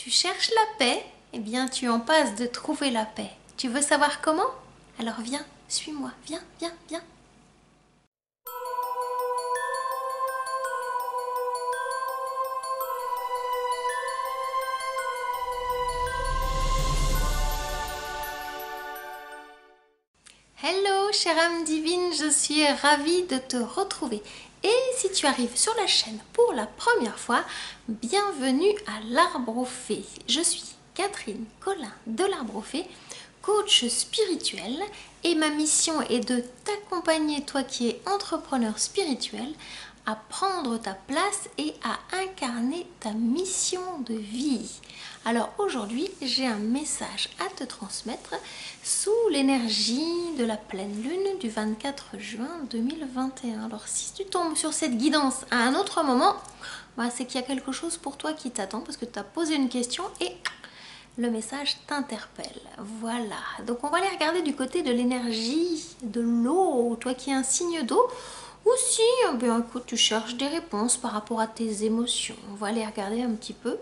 Tu cherches la paix? Eh bien, tu en passes de trouver la paix. Tu veux savoir comment? Alors viens, suis-moi, viens, viens, viens. Hello, chère âme divine, je suis ravie de te retrouver. Et si tu arrives sur la chaîne pour la première fois, bienvenue à l'Arbre aux Fées. Je suis Catherine Collin de l'Arbre aux Fées, coach spirituel, et ma mission est de t'accompagner, toi qui es entrepreneur spirituel, à prendre ta place et à incarner ta mission de vie. Alors aujourd'hui, j'ai un message à te transmettre sous l'énergie de la pleine lune du 24 juin 2021. Alors si tu tombes sur cette guidance à un autre moment, bah, c'est qu'il y a quelque chose pour toi qui t'attend parce que tu as posé une question et le message t'interpelle. Voilà, donc on va aller regarder du côté de l'énergie de l'eau, toi qui es un signe d'eau. Ou si, bien écoute, tu cherches des réponses par rapport à tes émotions. On va aller regarder un petit peu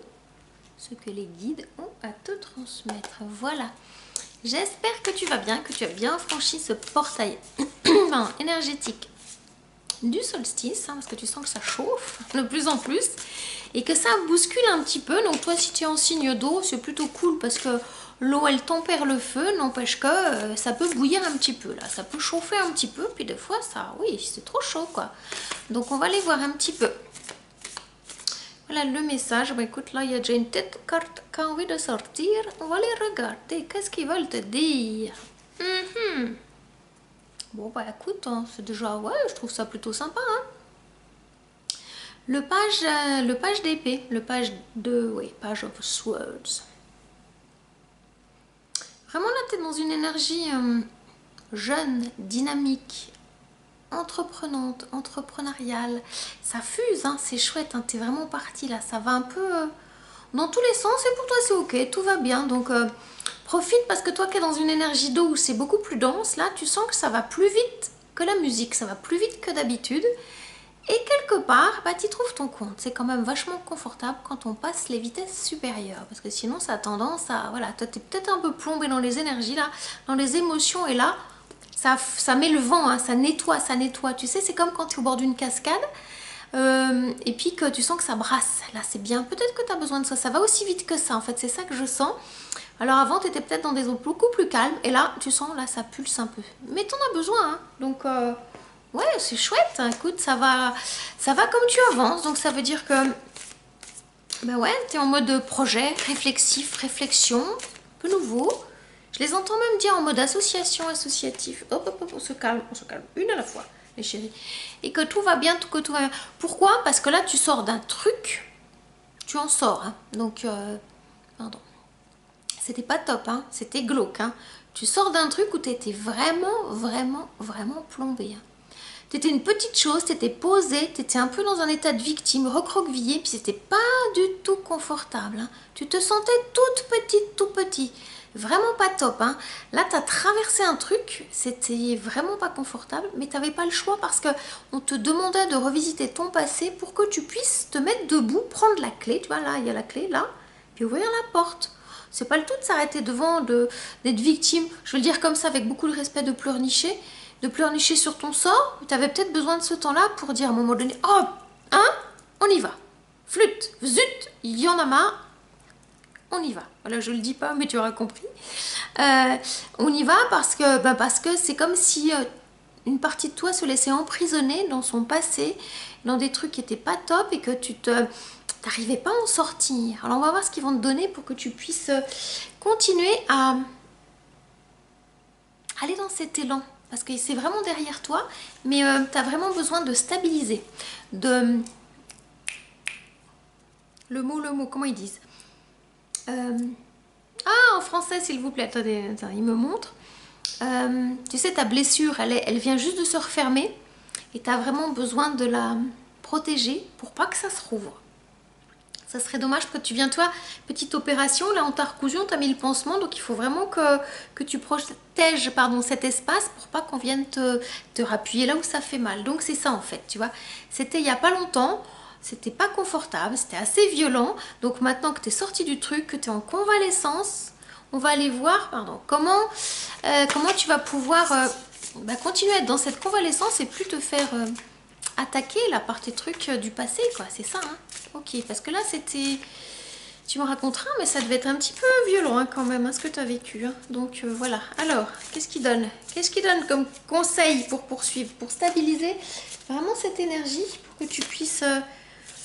ce que les guides ont à te transmettre. Voilà. J'espère que tu vas bien, que tu as bien franchi ce portail énergétique du solstice, hein, parce que tu sens que ça chauffe de plus en plus et que ça bouscule un petit peu. Donc toi, si tu es en signe d'eau, c'est plutôt cool parce que l'eau, elle tempère le feu, n'empêche que ça peut bouillir un petit peu, là. Ça peut chauffer un petit peu, puis des fois, ça, oui, c'est trop chaud, quoi. Donc on va aller voir un petit peu. Voilà le message. Bah, écoute, là, il y a déjà une tête carte qui a envie de sortir. On va les regarder. Qu'est-ce qu'ils veulent te dire? Bon, bah écoute, hein, c'est déjà... Ouais, je trouve ça plutôt sympa, hein. Le page d'épée. Le page de... Oui, page of swords. Vraiment, là, tu es dans une énergie jeune, dynamique, entreprenante, entrepreneuriale. Ça fuse, hein, c'est chouette, hein, tu es vraiment parti là. Ça va un peu dans tous les sens et pour toi, c'est ok, tout va bien. Donc, profite parce que toi qui es dans une énergie d'eau où c'est beaucoup plus dense, là, tu sens que ça va plus vite que la musique, ça va plus vite que d'habitude. Et quelque part, bah, tu trouves ton compte. C'est quand même vachement confortable quand on passe les vitesses supérieures. Parce que sinon, ça a tendance à... Voilà, toi, tu es peut-être un peu plombé dans les énergies, là, dans les émotions. Et là, ça met le vent, hein, ça nettoie, ça nettoie. Tu sais, c'est comme quand tu es au bord d'une cascade. Et puis que tu sens que ça brasse. Là, c'est bien. Peut-être que tu as besoin de ça. Ça va aussi vite que ça, en fait. C'est ça que je sens. Alors avant, tu étais peut-être dans des eaux beaucoup plus calmes. Et là, tu sens, là, ça pulse un peu. Mais tu en as besoin, hein. Donc... ouais, c'est chouette, écoute, ça va comme tu avances, donc ça veut dire que, ben ouais, tu es en mode projet, réflexif, réflexion, un peu nouveau. Je les entends même dire en mode association, associatif. Hop, hop, hop, on se calme, une à la fois, les chéris. Et que tout va bien, que tout va bien. Pourquoi? Parce que là, tu sors d'un truc, tu en sors, hein. Donc, pardon, c'était pas top, hein, c'était glauque, hein. Tu sors d'un truc où tu étais vraiment, vraiment, vraiment plombé, hein. C'était une petite chose, t'étais posée, t'étais un peu dans un état de victime, recroquevillée, puis c'était pas du tout confortable, hein. Tu te sentais toute petite, tout petit. Vraiment pas top, hein. Là, t'as traversé un truc, c'était vraiment pas confortable, mais t'avais pas le choix parce que on te demandait de revisiter ton passé pour que tu puisses te mettre debout, prendre la clé, tu vois, là, il y a la clé, là, puis ouvrir la porte. C'est pas le tout de s'arrêter devant, d'être victime, je veux le dire comme ça, avec beaucoup de respect, de pleurnicher sur ton sort. Tu avais peut-être besoin de ce temps-là pour dire à un moment donné, oh, hein, on y va. Flûte, zut, il y en a marre, on y va. Voilà, je le dis pas, mais tu auras compris. On y va parce que c'est comme si une partie de toi se laissait emprisonner dans son passé, dans des trucs qui n'étaient pas top et que tu n'arrivais pas à en sortir. Alors on va voir ce qu'ils vont te donner pour que tu puisses continuer à aller dans cet élan. Parce que c'est vraiment derrière toi, mais tu as vraiment besoin de stabiliser. Le mot, comment ils disent? Ah, en français, s'il vous plaît. Attendez, il me montre. Tu sais, ta blessure, elle vient juste de se refermer. Et tu as vraiment besoin de la protéger pour pas que ça se rouvre. Ça serait dommage que tu viennes, toi, petite opération, là on t'a recousu, on t'a mis le pansement, donc il faut vraiment que tu protèges cet espace pour pas qu'on vienne te rappuyer là où ça fait mal. Donc c'est ça en fait, tu vois. C'était il n'y a pas longtemps, c'était pas confortable, c'était assez violent. Donc maintenant que tu es sorti du truc, que tu es en convalescence, on va aller voir comment tu vas pouvoir continuer à être dans cette convalescence et plus te faire attaquer là par tes trucs du passé, quoi. C'est ça, hein. Ok, parce que là c'était... Tu me raconteras, mais ça devait être un petit peu violent hein, quand même, hein, ce que tu as vécu. Hein. Donc voilà. Alors, qu'est-ce qu'il donne? Qu'est-ce qu'il donne comme conseil pour poursuivre, pour stabiliser vraiment cette énergie, pour que tu puisses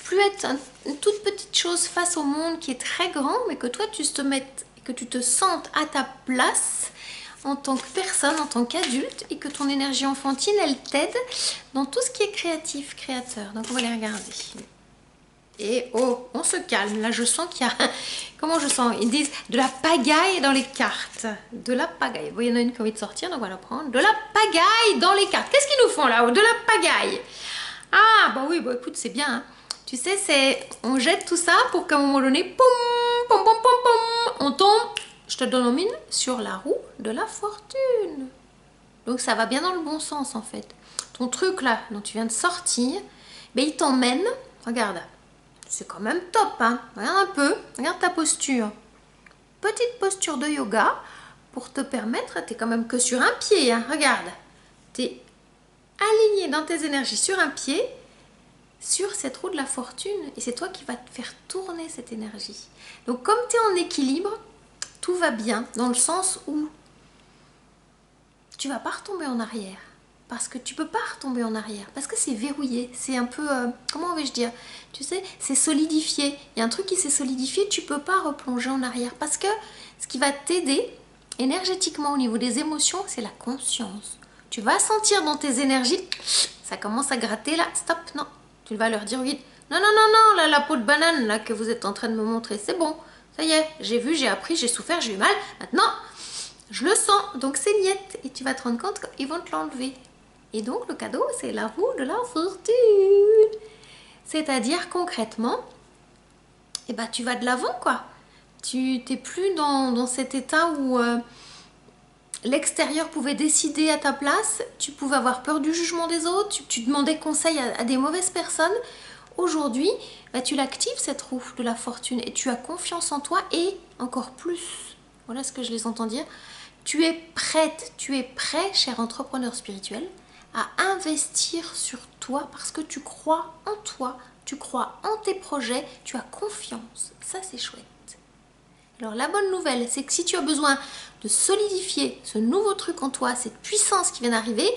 plus être une toute petite chose face au monde qui est très grand, mais que toi tu te mettes, que tu te sentes à ta place en tant que personne, en tant qu'adulte, et que ton énergie enfantine, elle t'aide dans tout ce qui est créatif, créateur. Donc on va les regarder. Et oh, on se calme. Là, je sens qu'il y a... Comment je sens? Ils disent de la pagaille dans les cartes. De la pagaille. Vous, il y en a une qui a envie de sortir, donc on va la prendre. De la pagaille dans les cartes. Qu'est-ce qu'ils nous font là-haut? De la pagaille. Ah, bah oui, bah écoute, c'est bien. Hein. Tu sais, c'est... On jette tout ça pour qu'à un moment donné, poum, pom, pom, pom, pom, on tombe, je te donne en mine, sur la roue de la fortune. Donc ça va bien dans le bon sens, en fait. Ton truc là, dont tu viens de sortir, ben, il t'emmène, regarde. C'est quand même top, hein. Regarde un peu, regarde ta posture. Petite posture de yoga pour te permettre, tu es quand même que sur un pied, hein. Regarde. Tu es aligné dans tes énergies sur un pied, sur cette roue de la fortune. Et c'est toi qui vas te faire tourner cette énergie. Donc comme tu es en équilibre, tout va bien dans le sens où tu vas pas retomber en arrière. Parce que tu peux pas retomber en arrière, parce que c'est verrouillé, c'est un peu, comment vais-je dire, tu sais, c'est solidifié. Il y a un truc qui s'est solidifié, tu peux pas replonger en arrière, parce que ce qui va t'aider énergétiquement au niveau des émotions, c'est la conscience. Tu vas sentir dans tes énergies, ça commence à gratter là, stop, non, tu vas leur dire oui, non, non, non, non, là, la peau de banane là que vous êtes en train de me montrer, c'est bon, ça y est, j'ai vu, j'ai appris, j'ai souffert, j'ai eu mal, maintenant, je le sens, donc c'est niette, et tu vas te rendre compte qu'ils vont te l'enlever. Et donc le cadeau, c'est la roue de la fortune. C'est-à-dire concrètement, eh ben, tu vas de l'avant, quoi. Tu n'es plus dans cet état où l'extérieur pouvait décider à ta place. Tu pouvais avoir peur du jugement des autres. Tu demandais conseil à des mauvaises personnes. Aujourd'hui, bah, tu l'actives cette roue de la fortune et tu as confiance en toi et encore plus. Voilà ce que je les entends dire. Tu es prête, tu es prêt, cher entrepreneur spirituel, à investir sur toi parce que tu crois en toi, tu crois en tes projets, tu as confiance. Ça, c'est chouette. Alors, la bonne nouvelle, c'est que si tu as besoin de solidifier ce nouveau truc en toi, cette puissance qui vient d'arriver,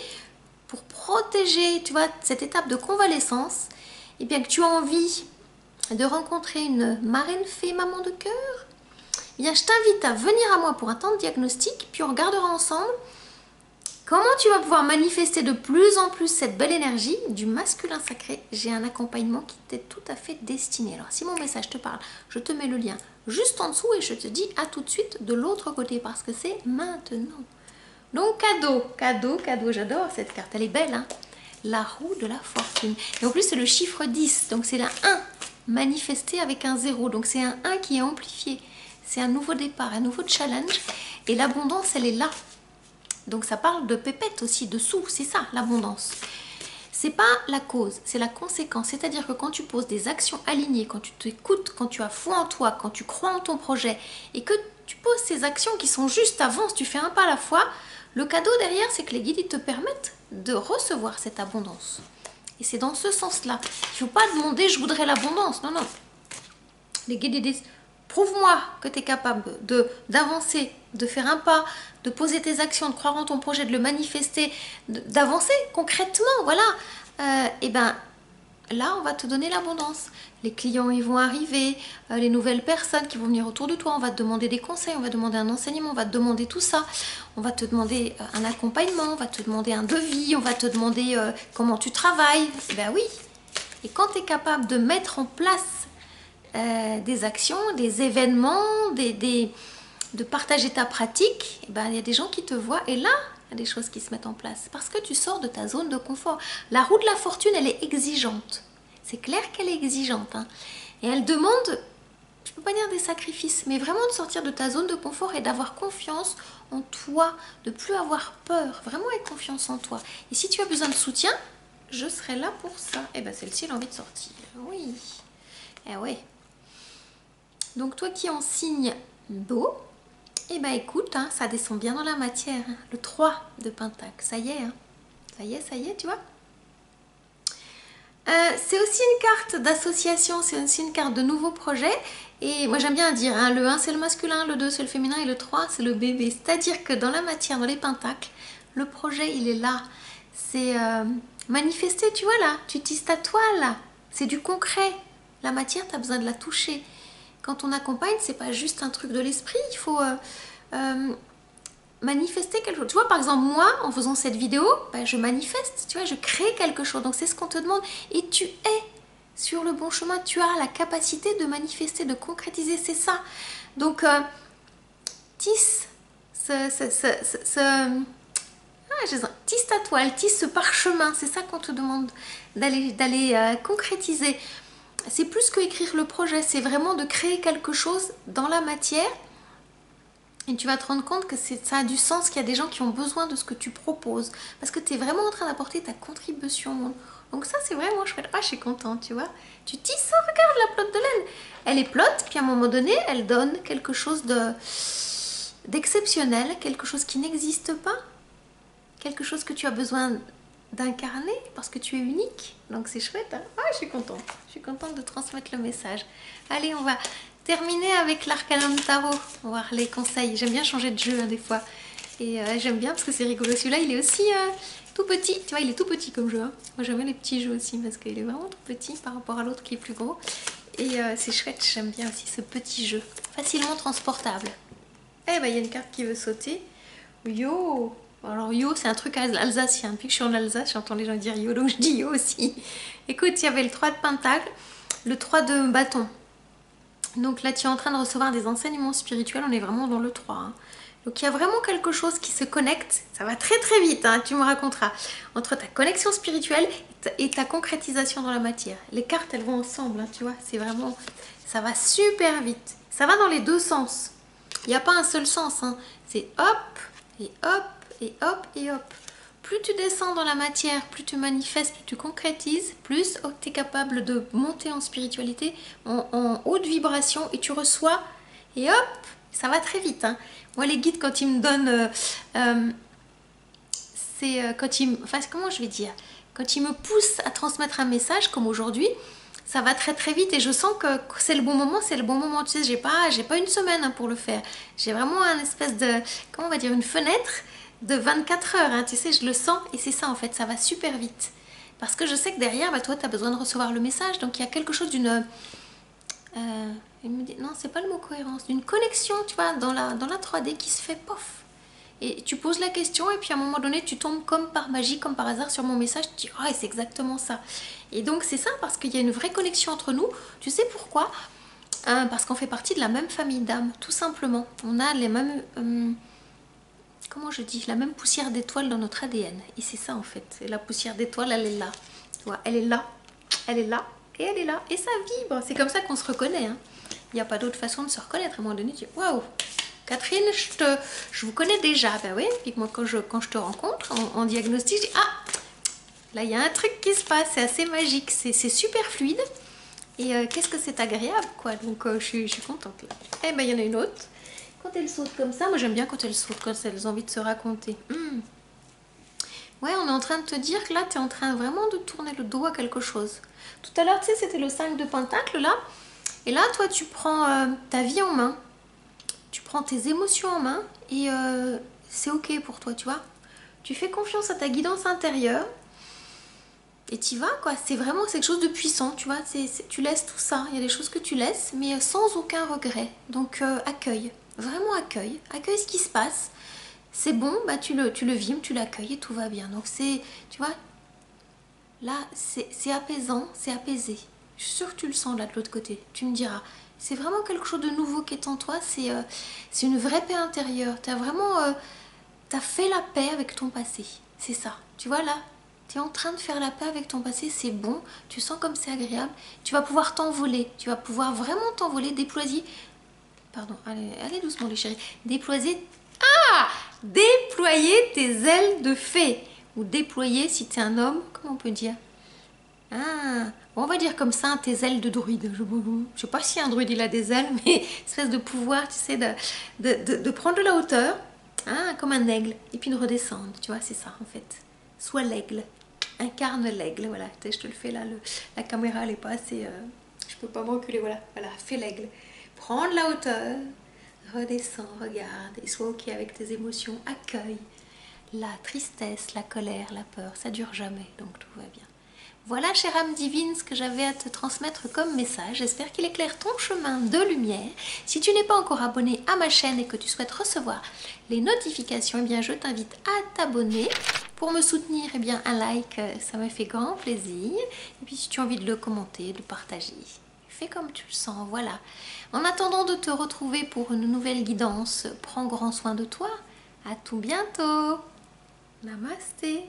pour protéger, tu vois, cette étape de convalescence, et bien que tu as envie de rencontrer une marraine fée maman de cœur, eh bien, je t'invite à venir à moi pour un temps de diagnostic, puis on regardera ensemble comment tu vas pouvoir manifester de plus en plus cette belle énergie du masculin sacré. J'ai un accompagnement qui t'est tout à fait destiné. Alors si mon message te parle, je te mets le lien juste en dessous et je te dis à tout de suite de l'autre côté parce que c'est maintenant. Donc cadeau, cadeau, cadeau, j'adore cette carte, elle est belle, hein, la roue de la fortune. Et en plus c'est le chiffre 10, donc c'est la 1 manifesté avec un 0, donc c'est un 1 qui est amplifié. C'est un nouveau départ, un nouveau challenge et l'abondance elle est là. Donc ça parle de pépettes aussi, de sous, c'est ça l'abondance. C'est pas la cause, c'est la conséquence. C'est-à-dire que quand tu poses des actions alignées, quand tu t'écoutes, quand tu as foi en toi, quand tu crois en ton projet et que tu poses ces actions qui sont juste avance, tu fais un pas à la fois, le cadeau derrière c'est que les guides ils te permettent de recevoir cette abondance. Et c'est dans ce sens-là. Il ne faut pas demander je voudrais l'abondance, non, non. Les guides ils disent prouve-moi que tu es capable d'avancer, de faire un pas, de poser tes actions, de croire en ton projet, de le manifester, d'avancer concrètement, voilà. Et ben là, on va te donner l'abondance. Les clients, ils vont arriver, les nouvelles personnes qui vont venir autour de toi, on va te demander des conseils, on va te demander un enseignement, on va te demander tout ça. On va te demander un accompagnement, on va te demander un devis, on va te demander comment tu travailles. Et ben oui. Et quand tu es capable de mettre en place des actions, des événements, de partager ta pratique, et ben, il y a des gens qui te voient et là, il y a des choses qui se mettent en place parce que tu sors de ta zone de confort. La roue de la fortune, elle est exigeante. C'est clair qu'elle est exigeante. Hein. Et elle demande, je peux pas dire des sacrifices, mais vraiment de sortir de ta zone de confort et d'avoir confiance en toi, de plus avoir peur, vraiment avec confiance en toi. Et si tu as besoin de soutien, je serai là pour ça. Et ben celle-ci, elle a envie de sortir. Oui. Eh ouais. Donc toi qui en signe d'eau, et ben écoute, hein, ça descend bien dans la matière. Hein. Le 3 de Pentacle, ça y est. Hein. Ça y est, tu vois. C'est aussi une carte d'association, c'est aussi une carte de nouveau projet. Et moi j'aime bien dire, hein, le 1 c'est le masculin, le 2 c'est le féminin et le 3 c'est le bébé. C'est-à-dire que dans la matière, dans les pentacles, le projet il est là. C'est manifester, tu vois là, tu tisses ta toile, c'est du concret. La matière, tu as besoin de la toucher. Quand on accompagne, c'est pas juste un truc de l'esprit, il faut manifester quelque chose. Tu vois, par exemple, moi, en faisant cette vidéo, ben, je manifeste, tu vois, je crée quelque chose. Donc, c'est ce qu'on te demande. Et tu es sur le bon chemin. Tu as la capacité de manifester, de concrétiser. C'est ça. Donc, tisse tisse ta toile, tisse ce parchemin. C'est ça qu'on te demande d'aller concrétiser. C'est plus que écrire le projet. C'est vraiment de créer quelque chose dans la matière. Et tu vas te rendre compte que ça a du sens, qu'il y a des gens qui ont besoin de ce que tu proposes. Parce que tu es vraiment en train d'apporter ta contribution au monde. Donc ça, c'est vraiment chouette. Ah, je suis contente, tu vois. Tu tisses ça, regarde la pelote de laine. Elle est pelote, puis à un moment donné, elle donne quelque chose d'exceptionnel, quelque chose qui n'existe pas. Quelque chose que tu as besoin d'incarner, parce que tu es unique. Donc c'est chouette, hein. Ah, je suis contente. Je suis contente de transmettre le message. Allez, on va terminer avec l'Arcanum Tarot, voir les conseils. J'aime bien changer de jeu hein, des fois. Et j'aime bien parce que c'est rigolo. Celui-là, il est aussi tout petit. Tu vois, il est tout petit comme jeu. Hein. Moi, j'aime bien les petits jeux aussi parce qu'il est vraiment tout petit par rapport à l'autre qui est plus gros. Et c'est chouette, j'aime bien aussi ce petit jeu. Facilement transportable. Eh ben, il y a une carte qui veut sauter. Yo! Alors yo, c'est un truc alsacien. Depuis que je suis en Alsace, j'entends les gens dire yo, donc je dis yo aussi. Écoute, il y avait le 3 de Pentacle, le 3 de bâton. Donc là, tu es en train de recevoir des enseignements spirituels. On est vraiment dans le 3. Hein. Donc il y a vraiment quelque chose qui se connecte. Ça va très très vite, hein, tu me raconteras. Entre ta connexion spirituelle et ta concrétisation dans la matière. Les cartes, elles vont ensemble, hein, tu vois. C'est vraiment... Ça va super vite. Ça va dans les deux sens. Il n'y a pas un seul sens. Hein. C'est hop, et hop, et hop, et hop. Plus tu descends dans la matière, plus tu manifestes, plus tu concrétises, plus tu es capable de monter en spiritualité, en haute vibration, et tu reçois, et hop, ça va très vite. Hein. Moi, les guides, quand ils me donnent, comment je vais dire, quand ils me poussent à transmettre un message, comme aujourd'hui, ça va très très vite et je sens que c'est le bon moment, c'est le bon moment. Tu sais, j'ai pas une semaine hein, pour le faire. J'ai vraiment un espèce de, comment on va dire, une fenêtre de 24 heures, hein, tu sais, je le sens et c'est ça en fait, ça va super vite. Parce que je sais que derrière, bah, toi, tu as besoin de recevoir le message, donc il y a quelque chose d'une... non, c'est pas le mot cohérence, d'une connexion, tu vois, dans la 3D qui se fait pof. Et tu poses la question et puis à un moment donné, tu tombes comme par magie, comme par hasard sur mon message, tu dis, ah, c'est exactement ça. Et donc c'est ça, parce qu'il y a une vraie connexion entre nous. Tu sais pourquoi? Parce qu'on fait partie de la même famille d'âmes, tout simplement. On a les mêmes... comment je dis, la même poussière d'étoiles dans notre ADN. Et c'est ça en fait. Et la poussière d'étoiles, elle est là. Tu vois, elle est là, elle est là, et elle est là. Et ça vibre. C'est comme ça qu'on se reconnaît. Hein. Il n'y a pas d'autre façon de se reconnaître. À un moment donné, tu dis, waouh, Catherine, je vous connais déjà. Ben oui, puis moi quand je te rencontre en diagnostic, je dis, ah, là il y a un truc qui se passe. C'est assez magique. C'est super fluide. Et qu'est-ce que c'est agréable, quoi. Donc je suis contente là. Eh ben, il y en a une autre. Quand elles sautent comme ça, moi j'aime bien quand elles sautent, quand elles ont envie de se raconter. Ouais, on est en train de te dire que là, tu es en train vraiment de tourner le dos à quelque chose. Tout à l'heure, tu sais, c'était le 5 de Pentacle, là. Et là, toi, tu prends ta vie en main. Tu prends tes émotions en main et c'est ok pour toi, tu vois. Tu fais confiance à ta guidance intérieure et tu y vas, quoi. C'est vraiment quelque chose de puissant, tu vois. Tu laisses tout ça. Il y a des choses que tu laisses, mais sans aucun regret. Donc, accueille. Vraiment accueille ce qui se passe. C'est bon, bah tu le vimes, tu l'accueilles et tout va bien. Donc c'est, tu vois, là c'est apaisant, c'est apaisé. Je suis sûre que tu le sens là de l'autre côté. Tu me diras, c'est vraiment quelque chose de nouveau qui est en toi. C'est une vraie paix intérieure. Tu as vraiment, t'as fait la paix avec ton passé. C'est ça. Tu vois là, tu es en train de faire la paix avec ton passé. C'est bon. Tu sens comme c'est agréable. Tu vas pouvoir t'envoler. Tu vas pouvoir vraiment t'envoler, déployer. Pardon, allez doucement les chéris. Déployer tes ailes de fée. ou déployer si tu es un homme, comment on peut dire? Ah, on va dire comme ça, tes ailes de druide. Je sais pas si un druide il a des ailes, mais espèce de pouvoir, tu sais, de prendre de la hauteur, hein, comme un aigle, et puis de redescendre, tu vois, c'est ça en fait. Sois l'aigle, incarne l'aigle, voilà, je te le fais là, la caméra elle est pas assez, je peux pas me reculer, voilà, fais l'aigle. Prends de la hauteur, redescends, regarde, et sois ok avec tes émotions, accueille la tristesse, la colère, la peur, ça dure jamais, donc tout va bien. Voilà, chère âme divine, ce que j'avais à te transmettre comme message. J'espère qu'il éclaire ton chemin de lumière. Si tu n'es pas encore abonné à ma chaîne et que tu souhaites recevoir les notifications, eh bien, je t'invite à t'abonner. Pour me soutenir, eh bien, un like, ça me fait grand plaisir. Et puis, si tu as envie de le commenter, de le partager, fais comme tu le sens, voilà. En attendant de te retrouver pour une nouvelle guidance, prends grand soin de toi. À tout bientôt. Namasté.